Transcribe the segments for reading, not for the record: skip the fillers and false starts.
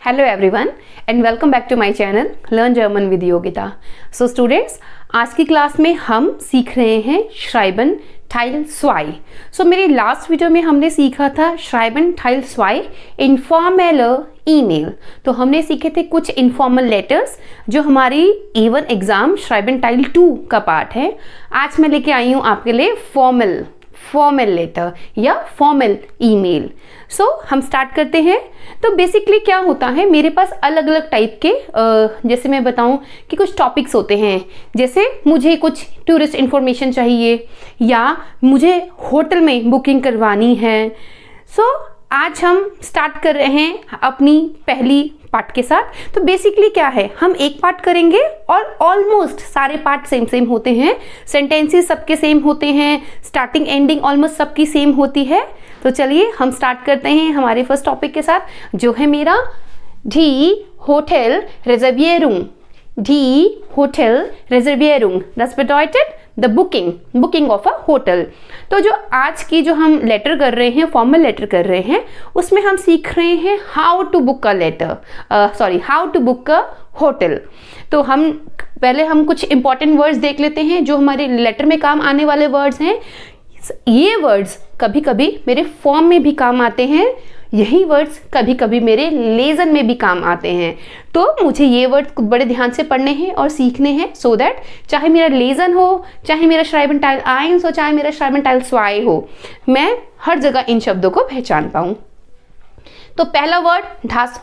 Hello everyone and welcome back to my channel Learn German with Yogita. So students, आज की class में हम सीख रहे हैं Schreiben Teil 2. So मेरी लास्ट वीडियो में हमने सीखा था Schreiben Teil 2 इनफॉर्मल ईमेल. तो हमने सीखे थे कुछ इनफॉर्मल लेटर्स जो हमारी A1 एग्जाम Schreiben Teil 2 का पार्ट है. आज मैं लेके आई हूँ आपके लिए फॉर्मल लेटर या फॉर्मल ईमेल. सो हम स्टार्ट करते हैं. तो बेसिकली क्या होता है, मेरे पास अलग अलग टाइप के जैसे मैं बताऊं कि कुछ टॉपिक्स होते हैं. जैसे मुझे कुछ टूरिस्ट इन्फॉर्मेशन चाहिए या मुझे होटल में बुकिंग करवानी है. सो आज हम स्टार्ट कर रहे हैं अपनी पहली पार्ट के साथ. तो बेसिकली क्या है, हम एक पार्ट करेंगे और ऑलमोस्ट सारे पार्ट सेम होते हैं. सेंटेंसेस सबके सेम होते हैं, स्टार्टिंग एंडिंग ऑलमोस्ट सबकी सेम होती है. तो चलिए हम स्टार्ट करते हैं हमारे फर्स्ट टॉपिक के साथ, जो है मेरा डी होटल रिजर्वियरुंग. डी होटल रिजर्वियरुंग, das bedeutet the booking of a hotel. तो जो आज की जो हम लेटर कर रहे हैं, फॉर्मल लेटर कर रहे हैं, उसमें हम सीख रहे हैं how to book a hotel. तो पहले हम कुछ इंपॉर्टेंट वर्ड्स देख लेते हैं जो हमारे लेटर में काम आने वाले वर्ड्स हैं. ये वर्ड्स कभी कभी मेरे फॉर्म में भी काम आते हैं, यही वर्ड्स कभी कभी मेरे लेसन में भी काम आते हैं. तो मुझे ये वर्ड्स बड़े ध्यान से पढ़ने हैं और सीखने हैं, सो दैट चाहे मेरा लेसन हो, चाहे मेरा Schreiben Teil 1 हो, चाहे मेरा Schreiben Teil 2 हो, मैं हर जगह इन शब्दों को पहचान पाऊं. तो पहला वर्ड das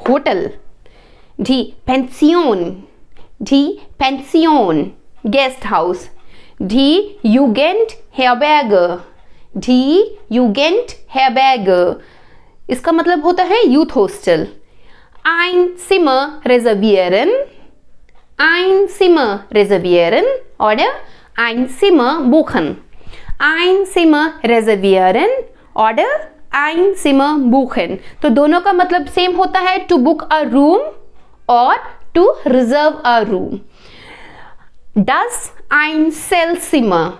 होटल. डी पेंसियोन गेस्ट हाउस. डी Jugendherberge. इसका मतलब होता है youth hostel. ein Zimmer reservieren oder ein Zimmer buchen. ein Zimmer reservieren oder ein Zimmer buchen. तो दोनों का मतलब सेम होता है, to book a room और to reserve a room. Das Einzelzimmer.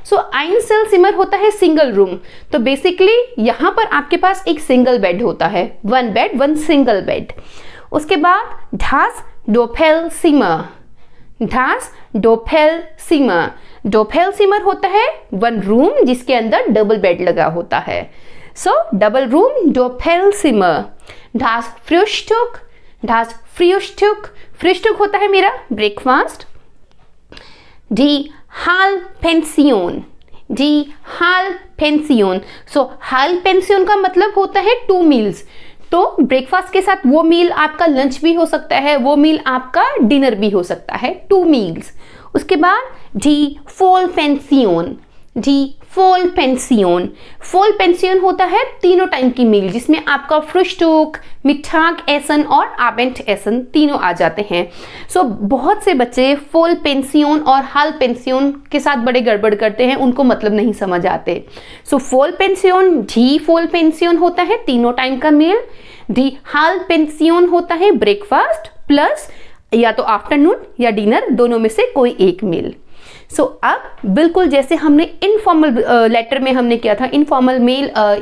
So Einzelzimmer होता है सिंगल रूम. तो बेसिकली यहाँ पर आपके पास एक सिंगल बेड होता है, one bed, one single bed. उसके बाद das Doppelzimmer होता है वन रूम जिसके अंदर डबल बेड लगा होता है. सो double room, Doppelzimmer. das Frühstück होता है मेरा ब्रेकफास्ट. Die Halbpension. सो Halbpension का मतलब होता है 2 मील्स. तो ब्रेकफास्ट के साथ वो मील आपका लंच भी हो सकता है, वो मील आपका डिनर भी हो सकता है, 2 मील्स. उसके बाद Die Vollpension होता है तीनों टाइम की मील, जिसमें आपका Frühstück, Mittagessen और Abendessen तीनों आ जाते हैं. सो बहुत से बच्चे Vollpension और Halbpension के साथ बड़े गड़बड़ करते हैं, उनको मतलब नहीं समझ आते. सो Vollpension होता है तीनों टाइम का मील. Die Halbpension होता है ब्रेकफास्ट प्लस या तो आफ्टरनून या डिनर, दोनों में से कोई एक मील. सो अब बिल्कुल जैसे हमने इनफॉर्मल लेटर में हमने किया था, इनफॉर्मल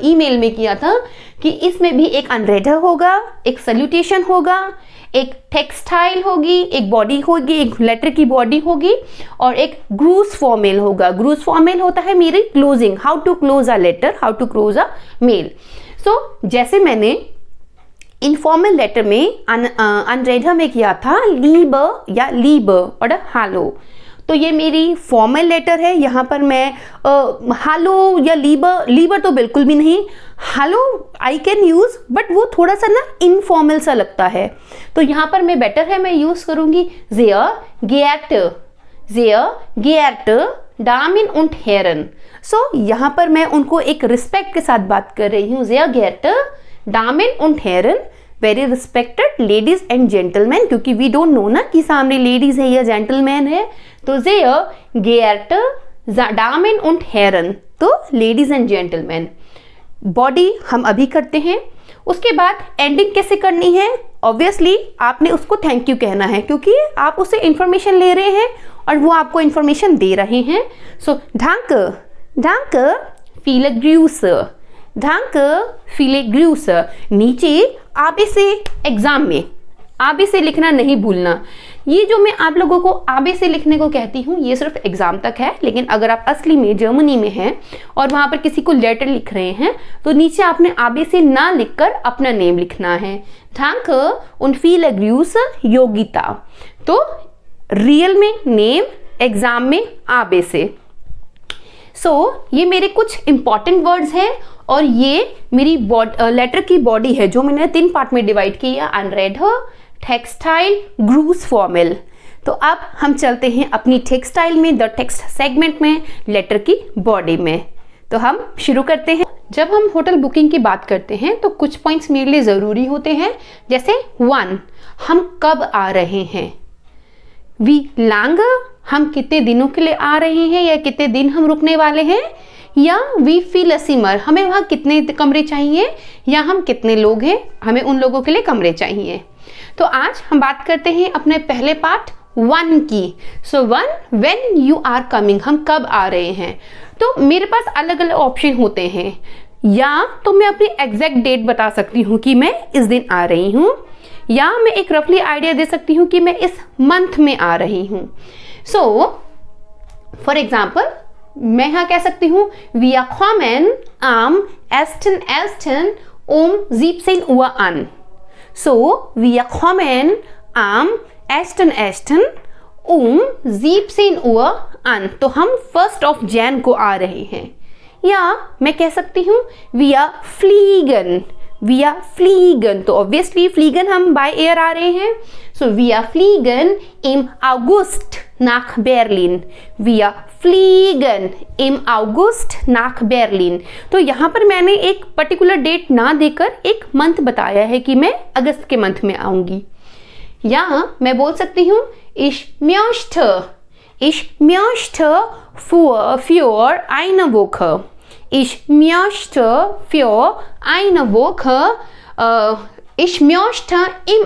ईमेल में किया था, कि इसमें भी एक अनरेडर होगा, एक सल्यूटेशन होगा, एक टेक्सटाइल होगी, एक बॉडी होगी, एक लेटर की बॉडी होगी और एक ग्रूस फॉर्मेल होगा. ग्रूस फॉर्मेल होता है मेरी closing, how to close a letter, how to close a mail. So जैसे मैंने इनफॉर्मल लेटर में अनरेडर में किया था लीबर और हालो, तो ये मेरी फॉर्मल लेटर है. यहाँ पर मैं हालो या लीबर तो बिल्कुल भी नहीं. हालो आई कैन यूज, बट वो थोड़ा सा ना इनफॉर्मल सा लगता है. तो यहाँ पर मैं बेटर है, मैं यूज करूंगी sehr geehrte Damen und Herren. सो यहाँ पर मैं उनको एक रिस्पेक्ट के साथ बात कर रही हूँ. sehr geehrte Damen und Herren, very respected ladies and gentleman, क्योंकि वी डोंट नो ना कि सामने लेडीज है या जेंटलमैन है. तो sehr geehrte Damen und Herren, तो लेडीज एंड जेंटलमैन. बॉडी हम अभी करते हैं. उसके बाद एंडिंग कैसे करनी है, ऑब्वियसली आपने उसको थैंक यू कहना है, क्योंकि आप उससे इंफॉर्मेशन ले रहे हैं और वो आपको इंफॉर्मेशन दे रहे हैं. सो danke, viele Grüße. danke, viele Grüße। नीचे आबे से एग्जाम में आबे से लिखना नहीं भूलना। ये जो मैं आप लोगों को आबे से लिखने को कहती हूँ ये सिर्फ एग्जाम तक है, लेकिन अगर आप असली में जर्मनी में हैं और वहाँ पर किसी को लेटर लिख रहे हैं तो नीचे आपने आबे से ना लिखकर अपना नेम लिखना है। Danke und viele Grüße Yogita. तो रियल में नेम, एग्जाम में आबे से। ये मेरे कुछ इंपॉर्टेंट वर्ड्स हैं और ये मेरी लेटर की बॉडी है जो मैंने 3 पार्ट में डिवाइड किया, अनरेडर, टेक्सटाइल, ग्रूस फॉर्मल। तो अब हम चलते हैं अपनी टेक्सटाइल में, द टेक्स्ट सेगमेंट में, लेटर की बॉडी में। तो हम शुरू करते हैं। जब हम होटल बुकिंग की बात करते हैं तो कुछ पॉइंट्स मेरे लिए ज़रूरी होते हैं, जैसे 1, हम कब आ रहे हैं, वी lange, हम कितने दिनों के लिए आ रहे हैं या कितने दिन हम रुकने वाले हैं, या वी viele Zimmer, हमें वहाँ कितने कमरे चाहिए या हम कितने लोग हैं, हमें उन लोगों के लिए कमरे चाहिए। तो आज हम बात करते हैं अपने पहले पार्ट 1 की। 1 when you are coming, हम कब आ रहे हैं। तो मेरे पास अलग अलग ऑप्शन होते हैं, या तो मैं अपनी एग्जैक्ट डेट बता सकती हूँ कि मैं इस दिन आ रही हूँ, या मैं एक रफली आइडिया दे सकती हूँ कि मैं इस मंथ में आ रही हूँ। फॉर एग्जाम्पल मैं यहाँ कह सकती हूँ wir kommen am 1.1. um 17 Uhr an। wir kommen am 1.1. um 17 Uhr an। तो हम 1 Jan को आ रहे हैं। या मैं कह सकती हूँ wir fliegen। तो ऑब्वियसली फ्लीगन हम बाय एयर आ रहे हैं। wir fliegen im August nach Berlin। wir fliegen im August nach Berlin। तो यहाँ पर मैंने एक पर्टिकुलर डेट ना देकर एक मंथ बताया है कि मैं अगस्त के मंथ में आऊंगी। या मैं बोल सकती हूँ ich möchte für eine Woche। Ich möchte für eine Woche, ich möchte im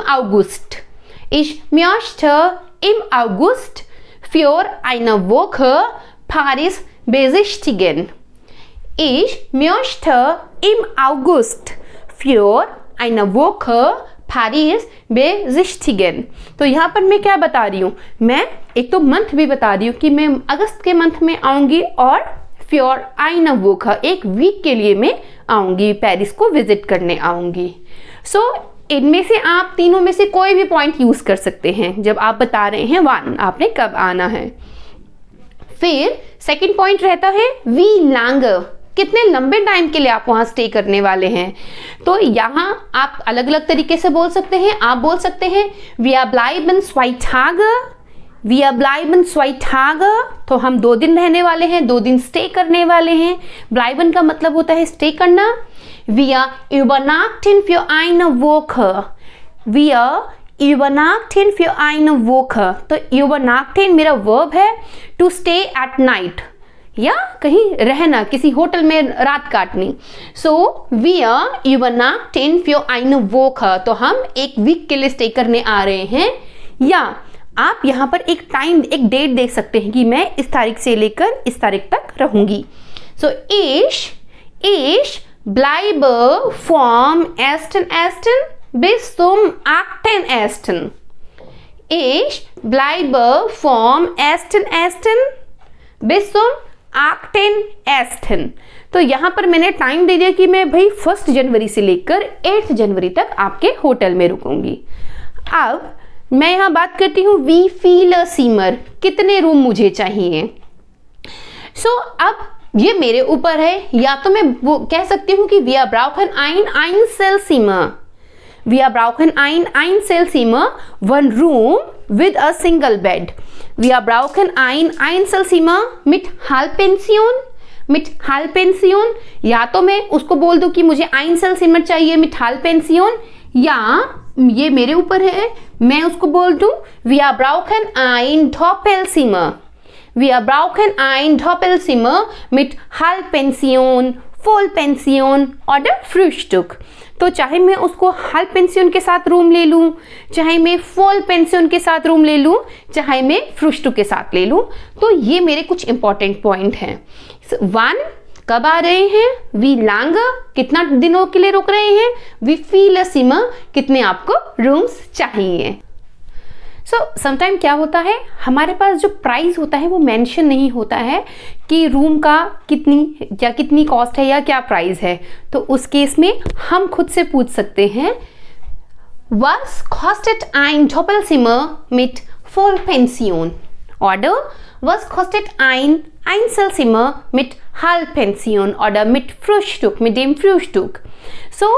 August für eine Woche Paris besichtigen। Ich möchte im August für eine Woche Paris besichtigen। तो यहाँ पर मैं क्या बता रही हूँ, मैं एक तो मंथ भी बता रही हूँ कि मैं अगस्त के मंथ में आऊँगी, और फ्योर eine Woche, एक वीक के लिए मैं आऊँगी, पेरिस को विजिट करने आऊँगी। इनमें से आप तीनों में से कोई भी पॉइंट यूज़ कर सकते हैं जब आप बता रहे हैं 1 आपने कब आना है। फिर सेकंड पॉइंट रहता है वी lange, कितने लंबे टाइम के लिए आप वहाँ स्टे करने वाले हैं। तो यहाँ आप अलग अलग तरीके से बोल सकते हैं। आप बोल सकते हैं wir bleiben 2 Tage, wir bleiben 2 Tage, तो हम 2 दिन रहने वाले हैं, 2 दिन स्टे करने वाले हैं। bleiben का मतलब होता है स्टे करना। wir übernachten für eine Woche, wir übernachten für eine Woche। तो übernachten मेरा वर्ब है to stay at night, या कहीं रहना, किसी होटल में रात काटनी। wir übernachten für eine Woche, तो हम एक वीक के लिए स्टे करने आ रहे हैं। या आप यहाँ पर एक टाइम, एक डेट देख सकते हैं कि मैं इस तारीख से लेकर इस तारीख तक रहूंगी। Ich bleibe vom 1.1. bis zum 8.1. Ich bleibe vom 1.1. bis zum 8.1. तो यहाँ पर मैंने टाइम दे दिया कि मैं भाई 1 जनवरी से लेकर 8 जनवरी तक आपके होटल में रुकूंगी। अब मैं यहाँ बात करती हूँ wie viele Zimmer, कितने रूम मुझे चाहिए। अब ये मेरे ऊपर है, या तो मैं वो कह सकती हूँ कि wir brauchen ein Einzelzimmer, wir brauchen ein Einzelzimmer, 1 room with a single bed। wir brauchen ein Einzelzimmer mit Halbpension, mit Halbpension। या तो मैं उसको बोल दूँ कि मुझे Einzelzimmer चाहिए mit Halbpension, या ये मेरे ऊपर है, मैं उसको बोल दूँ wir brauchen ein Doppelzimmer, wir brauchen ein Doppelzimmer mit Halbpension, Vollpension oder Frühstück। तो चाहे मैं उसको हाल पेंशन के साथ रूम ले लूँ, चाहे मैं फुल पेंशन के साथ रूम ले लूँ, चाहे मैं फ्रुस्टू के साथ ले लूँ। तो ये मेरे कुछ इंपॉर्टेंट पॉइंट हैं। 1 कब आ रहे हैं, वी लांगर कितना दिनों के लिए रुक रहे हैं, वी फील अ सिमर कितने आपको रूम्स चाहिए। सो समटाइम क्या होता है, हमारे पास जो प्राइस होता है वो मेंशन नहीं होता है कि रूम का कितनी कॉस्ट है या क्या प्राइस है। तो उस केस में हम खुद से पूछ सकते हैं, Was kostet ein Doppelzimmer mit Vollpension? Oder was kostet ein Einzelzimmer mit Halbpension oder mit Frühstück, mit dem Frühstück? So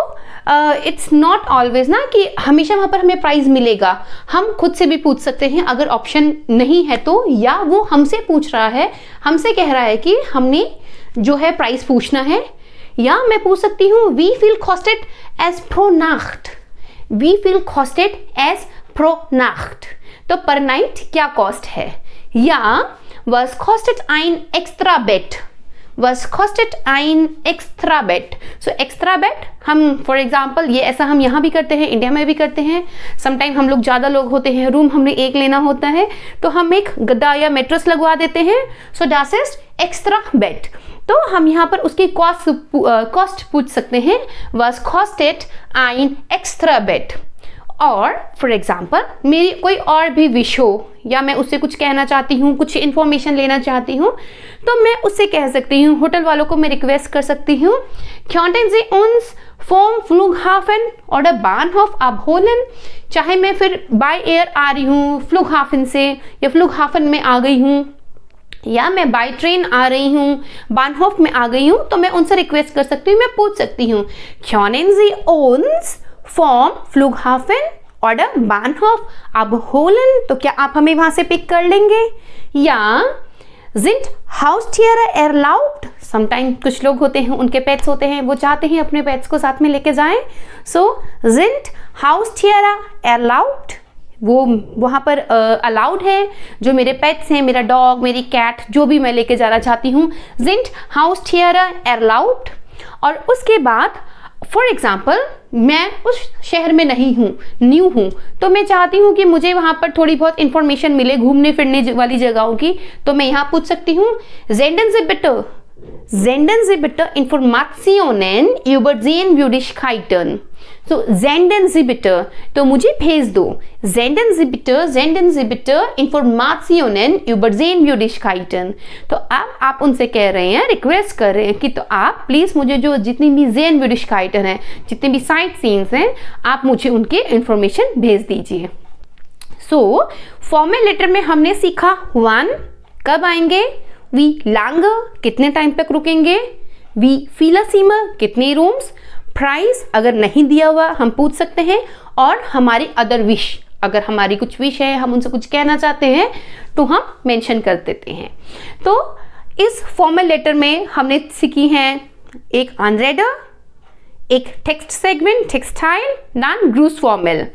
it's not always ना कि हमेशा वहाँ पर हमें प्राइस मिलेगा, हम खुद से भी पूछ सकते हैं अगर ऑप्शन नहीं है तो, या वो हमसे पूछ रहा है, हमसे कह रहा है कि हमने जो है प्राइस पूछना है। या मैं पूछ सकती हूँ we feel costed as pro night, we feel costed as pro night, तो पर नाइट क्या कॉस्ट है। या was kostet ein extra Bett, was kostet ein extra Bett। So extra bed हम फॉर एग्जाम्पल ये ऐसा हम यहाँ भी करते हैं, इंडिया में भी करते हैं। समटाइम हम लोग ज़्यादा लोग होते हैं, रूम हमने एक लेना होता है तो हम एक गद्दा या मेट्रेस लगवा देते हैं। सो das ist एक्स्ट्रा बेड, तो हम यहाँ पर उसकी कॉस्ट पूछ सकते हैं, was kostet ein extra Bett। और फॉर एग्जाम्पल मेरी कोई और भी विश हो या मैं उससे कुछ कहना चाहती हूँ, कुछ इन्फॉर्मेशन लेना चाहती हूँ, तो मैं उससे कह सकती हूँ, होटल वालों को मैं रिक्वेस्ट कर सकती हूँ, könnten Sie uns vom Flughafen oder Bahnhof abholen। चाहे मैं फिर बाय एयर आ रही हूँ फ्लुगहाफन से, या फ्लुगहाफन में आ गई हूँ, या मैं बाय ट्रेन आ रही हूँ, बानहोफ में आ गई हूँ, तो मैं उनसे रिक्वेस्ट कर सकती हूँ, मैं पूछ सकती हूँ, können Sie uns vom Flughafen oder Bahnhof abholen, तो क्या आप हमें वहां से पिक कर लेंगे। या sind Haustiere erlaubt, समटाइम कुछ लोग होते हैं उनके पेट्स होते हैं, वो चाहते हैं अपने पेट्स को साथ में लेके जाएं। सो sind Haustiere erlaubt, वो वहाँ पर अलाउड है, जो मेरे पेट्स हैं, मेरा डॉग, मेरी कैट, जो भी मैं लेके जाना चाहती हूँ, sind Haustiere erlaubt। और उसके बाद फॉर एग्जाम्पल मैं उस शहर में नहीं हूँ, न्यू हूँ, तो मैं चाहती हूँ कि मुझे वहाँ पर थोड़ी बहुत इंफॉर्मेशन मिले घूमने फिरने वाली जगहों की, तो मैं यहाँ पूछ सकती हूँ senden Sie bitte Informationen über Sehenswürdigkeiten। so senden Sie bitte, तो मुझे भेज दो, senden Sie bitte Informationen über Sehenswürdigkeiten। तो अब आप उनसे कह रहे हैं, रिक्वेस्ट कर रहे हैं कि तो आप प्लीज मुझे जो जितनी भी Sehenswürdigkeiten हैं, जितने भी साइट सीन्स हैं, आप मुझे उनके इंफॉर्मेशन भेज दीजिए। सो फॉर्मल लेटर में हमने सीखा वन कब आएंगे, वी लांगर कितने टाइम तक रुकेंगे, वी फील अ सिमर कितने रूम्स, प्राइस अगर नहीं दिया हुआ हम पूछ सकते हैं, और हमारी अदर विश, अगर हमारी कुछ विश है, हम उनसे कुछ कहना चाहते हैं तो हम मेंशन कर देते हैं। तो इस फॉर्मल लेटर में हमने सीखी हैं एक अनरेडर, एक text segment, textile, non gross formal.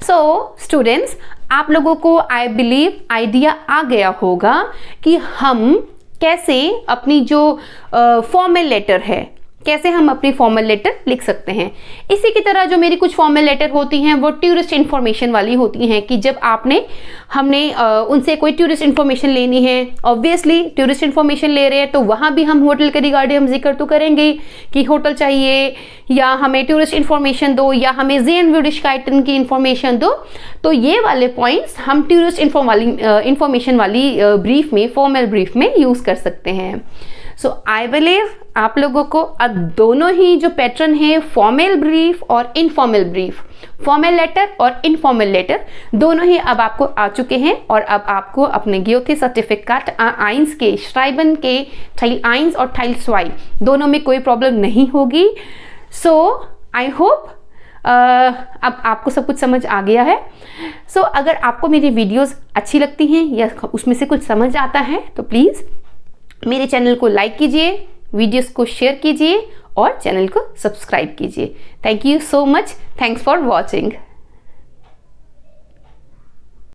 So students, आप लोगों को आई बिलीव आइडिया आ गया होगा कि हम कैसे अपनी जो फॉर्मल लेटर है, कैसे हम अपनी फॉर्मल लेटर लिख सकते हैं। इसी की तरह जो मेरी कुछ फॉर्मल लेटर होती हैं वो टूरिस्ट इन्फॉर्मेशन वाली होती हैं, कि जब हमने उनसे कोई टूरिस्ट इन्फॉर्मेशन लेनी है, ऑब्वियसली टूरिस्ट इन्फॉर्मेशन ले रहे हैं तो वहाँ भी हम होटल के रिगार्डिंग हम जिक्र तो करेंगे कि होटल चाहिए, या हमें टूरिस्ट इन्फॉर्मेशन दो, या हमें Sehenswürdigkeiten की इन्फॉर्मेशन दो। तो ये वाले पॉइंट्स हम टूरिस्ट इन्फॉर्मेशन वाली ब्रीफ में, फॉर्मल ब्रीफ में यूज़ कर सकते हैं। सो आई बिलीव आप लोगों को अब दोनों ही जो पैटर्न है, फॉर्मल ब्रीफ और इनफॉर्मल ब्रीफ, फॉर्मल लेटर और इनफॉर्मल लेटर, दोनों ही अब आपको आ चुके हैं, और अब आपको अपने Goethe सर्टिफिकेट आइंस के, श्राइबन के टाइल आइंस और टाइल स्वाई दोनों में कोई प्रॉब्लम नहीं होगी। सो आई होप अब आपको सब कुछ समझ आ गया है। सो अगर आपको मेरी वीडियोस अच्छी लगती हैं या उसमें से कुछ समझ आता है तो प्लीज़ मेरे चैनल को लाइक कीजिए, वीडियोस को शेयर कीजिए और चैनल को सब्सक्राइब कीजिए। Thank you so much, thanks for watching.